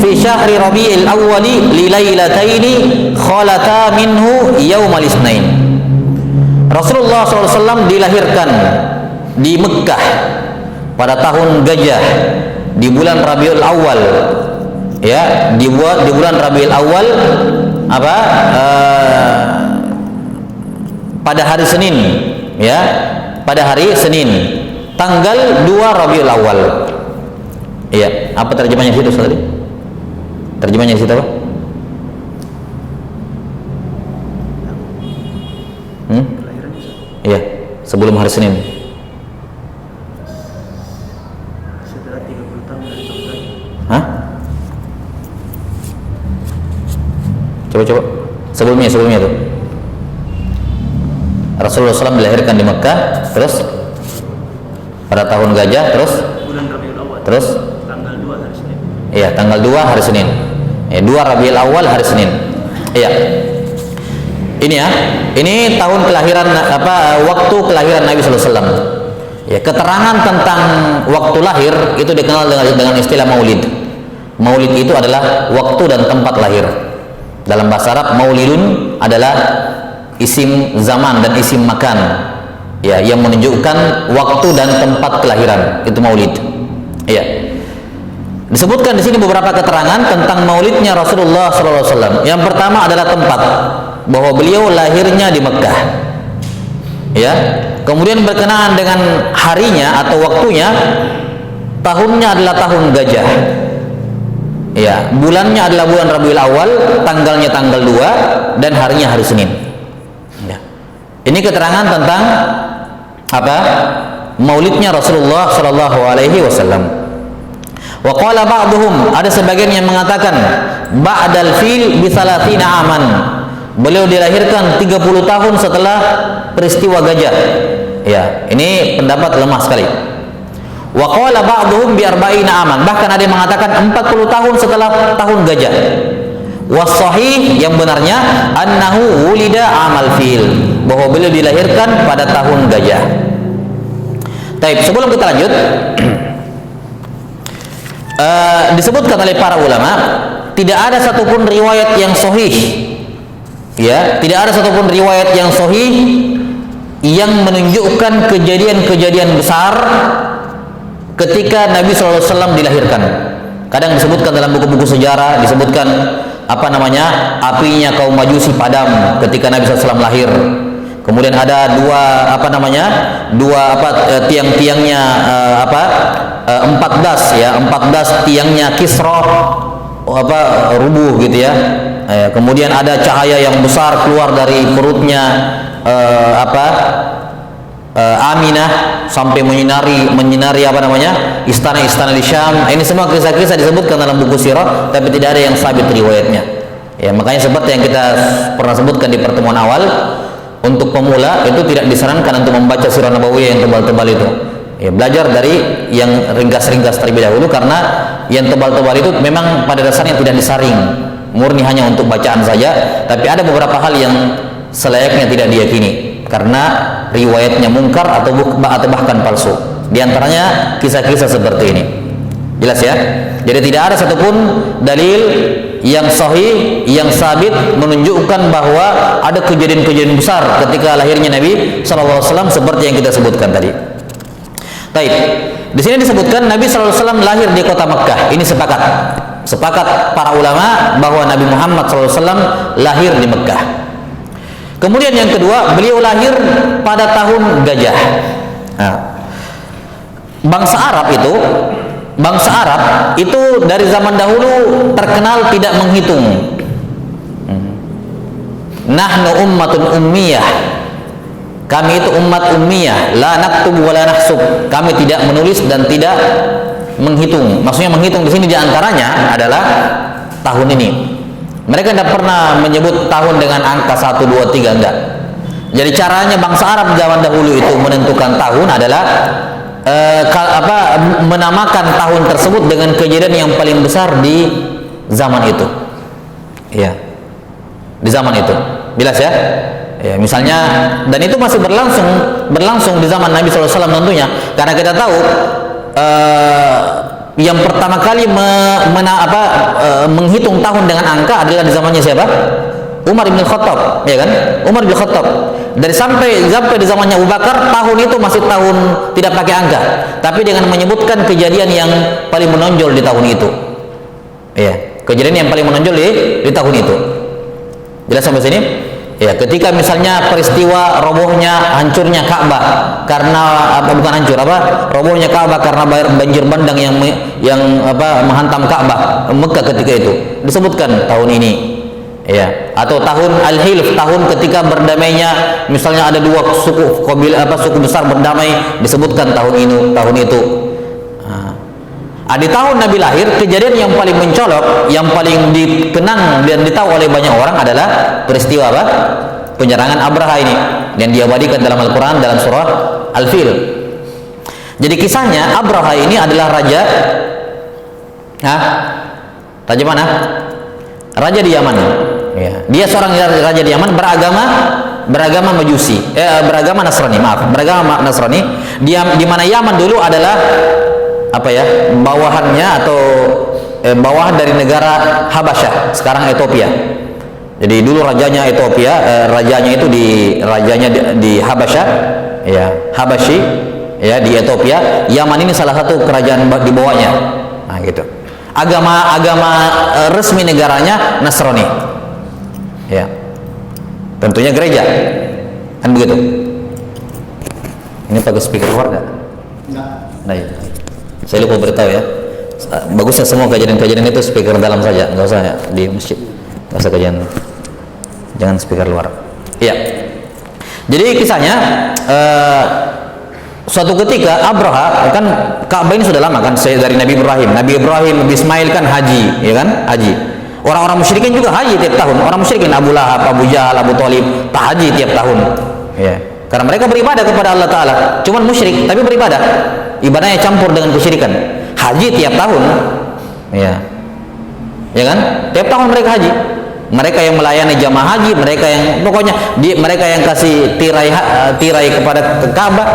fi syahri Rabi'il awwali li lailataini khalata minhu yaumal isnain. Rasulullah SAW dilahirkan di Mekah pada tahun gajah di bulan Rabiul Awal, ya, di bulan Rabiul Awal pada hari Senin, ya, pada hari Senin tanggal 2 Rabiul Awal. Iya, apa terjemahnya di situ tadi? Terjemahnya di situ apa? Iya, sebelum hari Senin. Setelah 30 tahun dari tahun. Hah? Coba. Sebelumnya tuh. Rasulullah SAW dilahirkan di Mekah, terus pada tahun gajah, terus bulan Rabiul Awal. Terus tanggal 2 hari Senin. Iya, tanggal 2 hari Senin. 2 Rabiul Awal hari Senin. Iya. Ini ya, ini tahun kelahiran waktu kelahiran Nabi SAW. Ya, keterangan tentang waktu lahir itu dikenal dengan istilah maulid. Maulid itu adalah waktu dan tempat lahir. Dalam bahasa Arab, maulidun adalah isim zaman dan isim makan, ya, yang menunjukkan waktu dan tempat kelahiran, itu maulid. Ya. Disebutkan di sini beberapa keterangan tentang maulidnya Rasulullah SAW. Yang pertama adalah tempat, bahwa beliau lahirnya di Mekah, ya. Kemudian berkenaan dengan harinya atau waktunya, tahunnya adalah tahun gajah, ya. Bulannya adalah bulan Rabiul Awal, tanggalnya tanggal 2, dan harinya hari Senin, ya. Ini keterangan tentang maulidnya Rasulullah SAW. Wa qala ba'duhum, ada sebagian yang mengatakan ba'dal fil bi 30 aman. Beliau dilahirkan 30 tahun setelah peristiwa gajah. Ya, ini pendapat lemah sekali. Wa qala ba'duhum bi 40 aman. Bahkan ada yang mengatakan 40 tahun setelah tahun gajah. Was sahih, yang benarnya annahu wulida amal fil, bahwa beliau dilahirkan pada tahun gajah. Baik, sebelum kita lanjut, disebutkan oleh para ulama, tidak ada satupun riwayat yang sahih Ya, tidak ada satupun riwayat yang sahih yang menunjukkan kejadian-kejadian besar ketika Nabi SAW dilahirkan. Kadang disebutkan dalam buku-buku sejarah, disebutkan apinya kaum Majusi padam ketika Nabi SAW lahir. Kemudian ada tiang-tiangnya 14 tiangnya Kisra rubuh gitu ya. Kemudian ada cahaya yang besar keluar dari perutnya Aminah sampai menyinari istana-istana di Syam. Ini semua kisah-kisah disebutkan dalam buku sirah, tapi tidak ada yang sabit riwayatnya. Ya, makanya seperti yang kita pernah sebutkan di pertemuan awal, untuk pemula itu tidak disarankan untuk membaca sirah nabawiyah yang tebal-tebal itu. Ya, belajar dari yang ringkas-ringkas terlebih dahulu, karena yang tebal-tebal itu memang pada dasarnya tidak disaring, murni hanya untuk bacaan saja. Tapi ada beberapa hal yang selayaknya tidak diyakini karena riwayatnya mungkar atau bahkan palsu. Di antaranya kisah-kisah seperti ini. Jelas ya? Jadi tidak ada satupun dalil yang sahih, yang sabit menunjukkan bahwa ada kejadian-kejadian besar ketika lahirnya Nabi SAW seperti yang kita sebutkan tadi. Baik, di sini disebutkan Nabi SAW lahir di kota Mekkah. Ini sepakat para ulama bahwa Nabi Muhammad SAW lahir di Mekkah. Kemudian yang kedua, beliau lahir pada tahun gajah. Nah, bangsa Arab itu dari zaman dahulu terkenal tidak menghitung. Nahnu ummatun ummiyah. Kami itu umat ummiyah, la naktub wa la nahsub. Kami tidak menulis dan tidak menghitung. Maksudnya menghitung di sini diantaranya adalah tahun ini. Mereka tidak pernah menyebut tahun dengan angka 1, 2, 3, enggak. Jadi caranya bangsa Arab zaman dahulu itu menentukan tahun adalah menamakan tahun tersebut dengan kejadian yang paling besar di zaman itu. Ya, di zaman itu. Jelas ya? Ya, misalnya, dan itu masih berlangsung di zaman Nabi SAW tentunya, karena kita tahu yang pertama kali menghitung tahun dengan angka adalah di zamannya siapa? Umar bin Khattab, ya kan? Umar bin Khattab. Dari sampai di zamannya Abu Bakar, tahun itu masih tahun tidak pakai angka, tapi dengan menyebutkan kejadian yang paling menonjol di tahun itu. Ya, kejadian yang paling menonjol di tahun itu. Jelas sampai sini? Ya, ketika misalnya peristiwa hancurnya Ka'bah karena robohnya Ka'bah karena banjir bandang yang menghantam Ka'bah Mekah ketika itu, disebutkan tahun ini. Ya, atau tahun Al-Hilf, tahun ketika berdamainya, misalnya ada dua suku besar berdamai, disebutkan tahun itu. Di tahun Nabi lahir, kejadian yang paling mencolok, yang paling dikenang dan ditahu oleh banyak orang adalah peristiwa penyerangan Abraha ini, dan diabadikan dalam Al-Quran dalam surah Al-Fil. Jadi kisahnya, Abraha ini adalah raja mana? Raja di Yaman. Ya. Dia seorang raja di Yaman, beragama Majusi, beragama Nasrani. Beragama Nasrani. Di mana Yaman dulu adalah bawahannya atau bawahan dari negara Habasyah, sekarang Ethiopia. Jadi dulu rajanya Ethiopia, rajanya di Habasyah, ya, Habasyi, ya, di Ethiopia. Yaman ini salah satu kerajaan di bawahnya. Nah, gitu. Agama resmi negaranya Nasrani. Ya. Tentunya gereja. Kan begitu. Ini pakai speaker luar enggak? Enggak. Nah, ya. Saya lupa beritahu ya. Bagusnya semua kajian-kajian itu speaker dalam saja, nggak usah ya, di masjid. Nggak usah kajian, jangan speaker luar. Iya. Jadi kisahnya suatu ketika Abraha, kan Ka'bah ini sudah lama kan, dari Nabi Ibrahim, Nabi Ismail kan haji, ya kan, haji. Orang-orang musyrikin juga haji tiap tahun. Orang musyrikin Abu Lahab, Abu Jahal, Abu Thalib tak haji tiap tahun. Ya. Karena mereka beribadah kepada Allah Ta'ala, cuman musyrik tapi beribadah, ibadahnya campur dengan kesyirikan. Haji tiap tahun, ya kan, tiap tahun mereka haji. Mereka yang melayani jamaah haji, mereka yang kasih tirai kepada Ka'bah,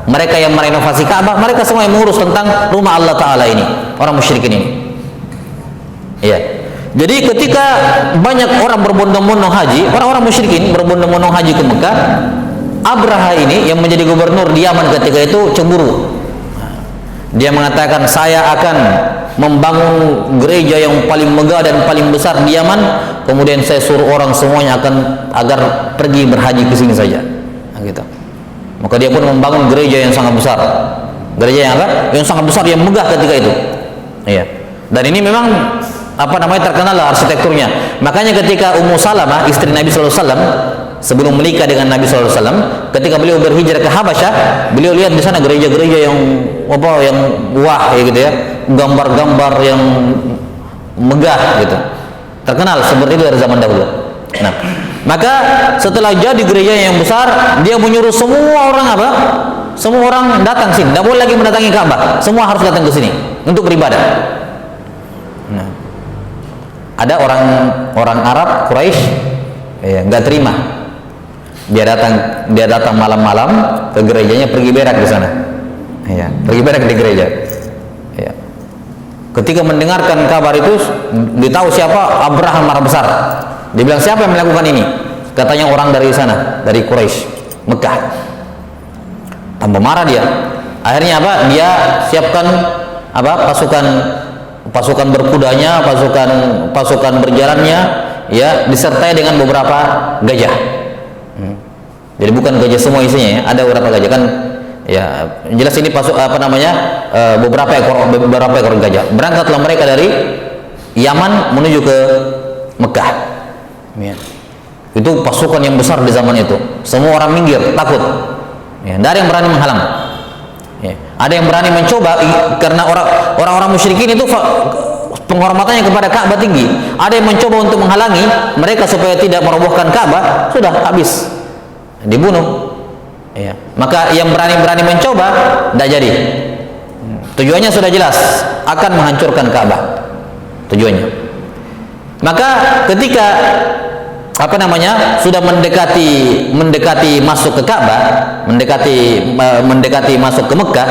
mereka yang merenovasi Ka'bah, mereka semua yang mengurus tentang rumah Allah Ta'ala ini, orang musyrikin ini. Iya. Jadi ketika banyak orang berbondong-bondong haji, orang-orang musyrikin berbondong-bondong haji ke Mekah, Abraha ini yang menjadi gubernur di Yaman ketika itu cemburu. Dia mengatakan, saya akan membangun gereja yang paling megah dan paling besar di Yaman, kemudian saya suruh orang semuanya agar pergi berhaji ke sini saja. Nah, gitu. Maka dia pun membangun gereja yang sangat besar. Gereja yang apa? Yang sangat besar, yang megah ketika itu. Iya. Dan ini memang terkenal lah arsitekturnya. Makanya ketika Ummu Salamah, istri Nabi sallallahu alaihi wasallam, sebelum menikah dengan Nabi sallallahu alaihi wasallam, ketika beliau berhijrah ke Habasyah, beliau lihat di sana gereja-gereja yang wah ya gitu ya, gambar-gambar yang megah gitu. Terkenal seperti itu dari zaman dahulu. Nah, maka setelah jadi gereja yang besar, dia menyuruh semua orang semua orang datang sini. Tidak boleh lagi mendatangi Ka'bah. Semua harus datang ke sini untuk beribadah. Nah, ada orang Arab Quraisy nggak terima. Dia datang malam-malam ke gerejanya, pergi berak di sana. Ya, pergi berak di gereja. Ya. Ketika mendengarkan kabar itu, ditahu siapa Abraham marah besar. Dia bilang, siapa yang melakukan ini? Katanya orang dari sana, dari Quraisy, Mekah. Tambah marah dia. Akhirnya Dia siapkan pasukan berkudanya, pasukan berjalannya, ya, disertai dengan beberapa gajah. Jadi bukan gajah semua isinya, ya, ada beberapa gajah kan, ya, jelas ini beberapa ekor gajah. Berangkatlah mereka dari Yaman menuju ke Mekah. Ya. Itu pasukan yang besar di zaman itu. Semua orang minggir, takut. Ya, tidak ada yang berani menghalang. Ya. Ada yang berani mencoba, karena orang-orang musyrikin itu penghormatannya kepada Ka'bah tinggi. Ada yang mencoba untuk menghalangi mereka supaya tidak merobohkan Ka'bah, sudah habis, dibunuh. Ya. Maka yang berani mencoba tidak jadi. Tujuannya sudah jelas, akan menghancurkan Ka'bah. Tujuannya. Maka ketika sudah mendekati masuk ke Ka'bah, mendekati masuk ke Mekah,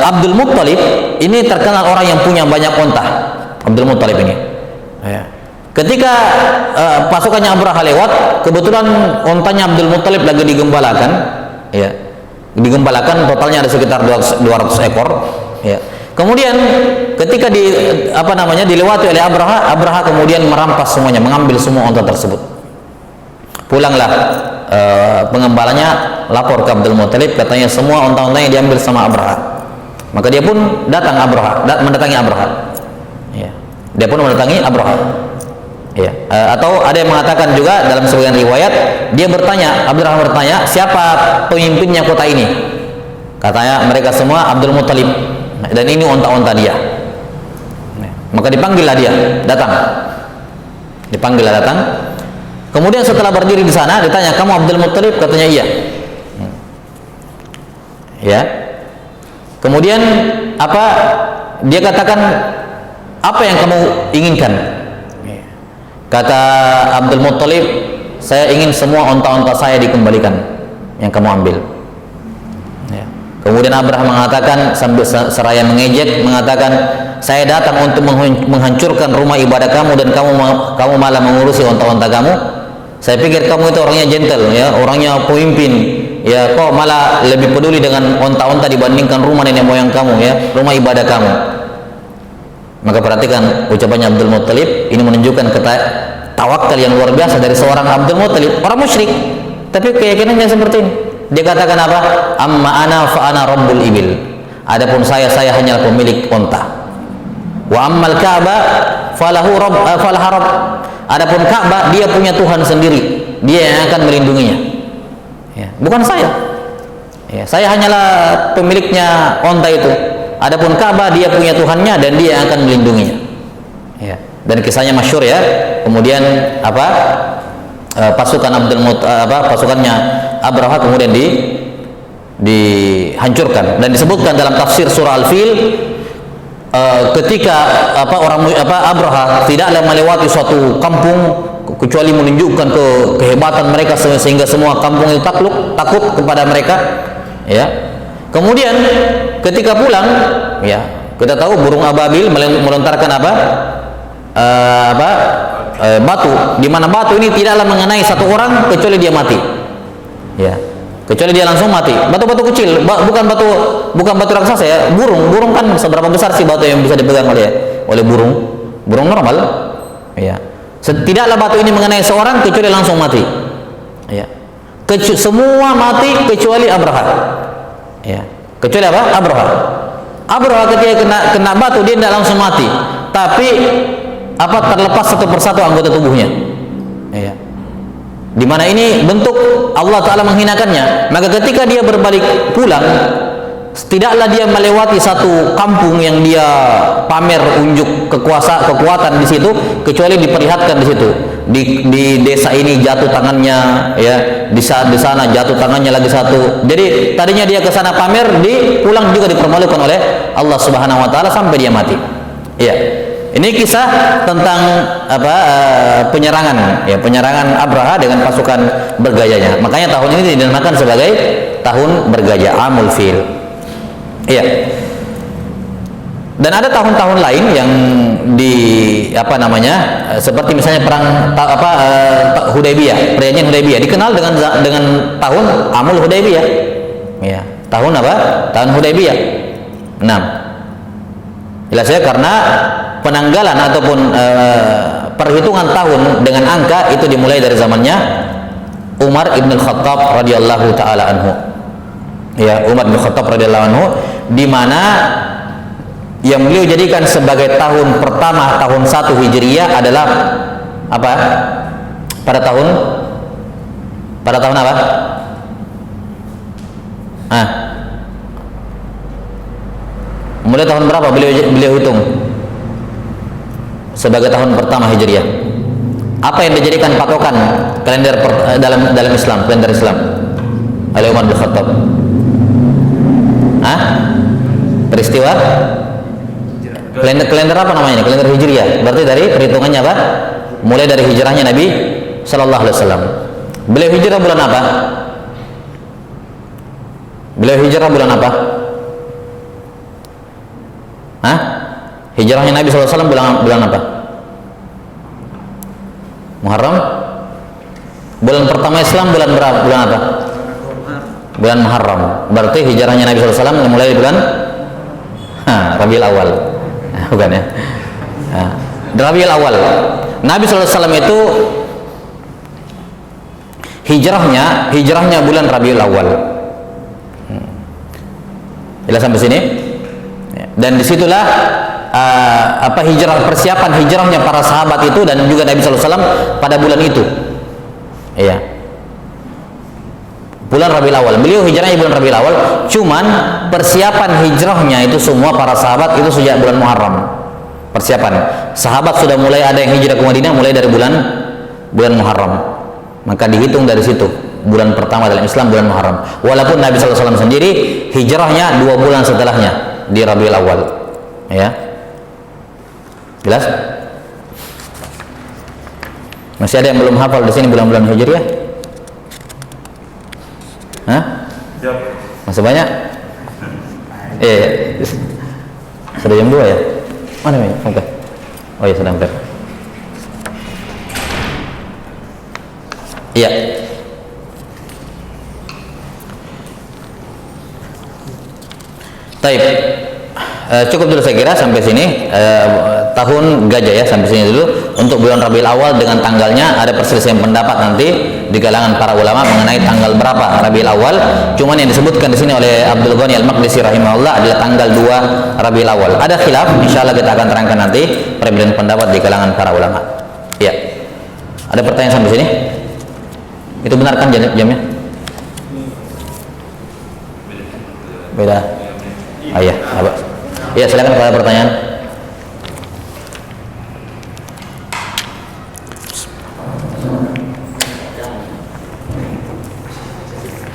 Abdul Muttalib ini terkenal orang yang punya banyak unta. Abdul Muttalib ini. Ya. Ketika pasukannya Abraha lewat, kebetulan untanya Abdul Muttalib lagi digembalakan, ya. Digembalakan, totalnya ada sekitar 200 ekor, ya. Kemudian ketika dilewati oleh Abraha kemudian merampas semuanya, mengambil semua unta tersebut. Pulanglah pengembalanya lapor ke Abdul Muttalib, katanya semua unta-untanya diambil sama Abraha. Maka dia pun mendatangi Abraha. Ya. Dia pun mendatangi Abraha. Ya. Atau ada yang mengatakan juga dalam sebagian riwayat, Abraha bertanya, siapa pemimpinnya kota ini? Katanya mereka semua Abdul Muttalib. Dan ini unta-unta dia. Maka dipanggillah dia, datang. Kemudian setelah berdiri di sana, ditanya, kamu Abdul Muttalib? Katanya iya. Ya. Kemudian dia katakan, apa yang kamu inginkan? Kata Abdul Muttalib, saya ingin semua unta-unta saya dikembalikan yang kamu ambil. Kemudian Abraham mengatakan sambil seraya mengejek, mengatakan, saya datang untuk menghancurkan rumah ibadah kamu dan kamu malah mengurusi unta-unta kamu. Saya pikir kamu itu orangnya gentle, ya, orangnya pemimpin, ya, kok malah lebih peduli dengan unta-unta dibandingkan rumah nenek moyang kamu, ya, rumah ibadah kamu. Maka perhatikan ucapannya Abdul Muttalib, ini menunjukkan tawakal yang luar biasa dari seorang Abdul Muttalib, orang musyrik, tapi keyakinannya seperti ini. Dia katakan apa? Amma ana fa ana rabbul ibil. Adapun saya hanyalah pemilik unta. Wa ammal Ka'bah falahu falaha rabb. Adapun Ka'bah dia punya Tuhan sendiri. Dia yang akan melindunginya. Ya, bukan saya. Ya, saya hanyalah pemiliknya unta itu. Adapun Ka'bah dia punya Tuhannya dan dia yang akan melindunginya. Ya. Dan kisahnya masyhur, ya. Kemudian pasukannya Abraha kemudian dihancurkan, dan disebutkan dalam tafsir surah Al-Fil, ketika Abraha tidaklah melewati suatu kampung kecuali menunjukkan kehebatan mereka sehingga semua kampung itu takut kepada mereka, ya. Kemudian ketika pulang, ya, kita tahu burung ababil melontarkan batu, di mana batu ini tidaklah mengenai satu orang kecuali dia mati. Ya. Kecuali dia langsung mati. Batu-batu kecil, bukan batu raksasa ya. Burung kan seberapa besar sih batu yang bisa dipegang oleh burung? Burung normal. Ya. Tidaklah batu ini mengenai seorang kecuali langsung mati. Ya. Semua mati kecuali Abraha. Ya. Kecuali apa? Abraha ketika kena batu dia tidak langsung mati, tapi terlepas satu persatu anggota tubuhnya. Ya. Di mana ini bentuk Allah Ta'ala menghinakannya. Maka ketika dia berbalik pulang, tidaklah dia melewati satu kampung yang dia pamer unjuk kekuatan di situ, kecuali diperlihatkan di situ. Di desa ini jatuh tangannya, ya, di sana jatuh tangannya lagi satu. Jadi tadinya dia ke sana pamer, pulang juga dipermalukan oleh Allah Subhanahu Wa Ta'ala sampai dia mati. Ya. Ini kisah tentang penyerangan Abraha dengan pasukan bergajahnya. Makanya tahun ini dinamakan sebagai tahun bergajah, Amul Fil. Iya. Dan ada tahun-tahun lain yang seperti misalnya perang Hudaybiyah, perjanjian Hudaybiyah dikenal dengan tahun Amul Hudaybiyah. Ya, tahun apa? Tahun Hudaybiyah. 6. Jelas ya, karena penanggalan ataupun perhitungan tahun dengan angka itu dimulai dari zamannya Umar ibn Khattab radhiyallahu taala anhu. Ya, Umar bin Khattab radhiyallahu anhu, di mana yang beliau jadikan sebagai tahun pertama, tahun 1 Hijriyah adalah apa? Pada tahun apa? Mulai tahun berapa beliau hitung sebagai tahun pertama Hijriyah? Apa yang dijadikan patokan kalender dalam Islam, kalender Islam oleh Umar bin Khattab? Peristiwa kalender apa namanya? Kalender Hijriyah. Berarti dari perhitungannya apa? Mulai dari hijrahnya Nabi Sallallahu Alaihi Wasallam. Beliau hijrah bulan apa? Hijrahnya Nabi Sallallahu Alaihi Wasallam bulan apa? Muharram. Bulan pertama Islam bulan berapa? Bulan apa? Bulan Muharram. Berarti hijrahnya Nabi Sallallahu Alaihi Wasallam mulai bulan Rabiul Awal. Bukan ya? Rabiul Awal. Nabi Sallallahu Alaihi Wasallam itu hijrahnya bulan Rabiul Awal. Jelas sampai sini? Dan disitulah persiapan hijrahnya para sahabat itu dan juga Nabi Sallallahu Alaihi Wasallam pada bulan itu. Iya. Bulan Rabiul Awal. Beliau hijrahnya bulan Rabiul Awal, cuman persiapan hijrahnya itu semua para sahabat itu sejak bulan Muharram. Persiapan. Sahabat sudah mulai ada yang hijrah ke Madinah mulai dari bulan Muharram. Maka dihitung dari situ. Bulan pertama dalam Islam bulan Muharram. Walaupun Nabi Sallallahu Alaihi Wasallam sendiri hijrahnya 2 bulan setelahnya di Rabiul Awal. Ya. Jelas? Masih ada yang belum hafal di sini bulan-bulan Hijriah? Masih banyak? Sudah jam 2 ya? Mana ini? Oke. Oh ya, sudah hampir. Iya. Taib. Cukup dulu saya kira sampai sini tahun gajah ya, sampai sini dulu untuk bulan Rabiul Awal. Dengan tanggalnya ada perselisihan pendapat nanti di kalangan para ulama mengenai tanggal berapa Rabiul Awal. Cuman yang disebutkan di sini oleh Abdul Ghani Al-Maqdisi rahimahullah adalah tanggal 2 Rabiul Awal. Ada khilaf, insyaallah kita akan terangkan nanti perbedaan pendapat di kalangan para ulama. Ya. Ada pertanyaan sampai sini? Itu benar kan jamnya? Beda. Iya, apa? Ya, silakan kalau ada pertanyaan.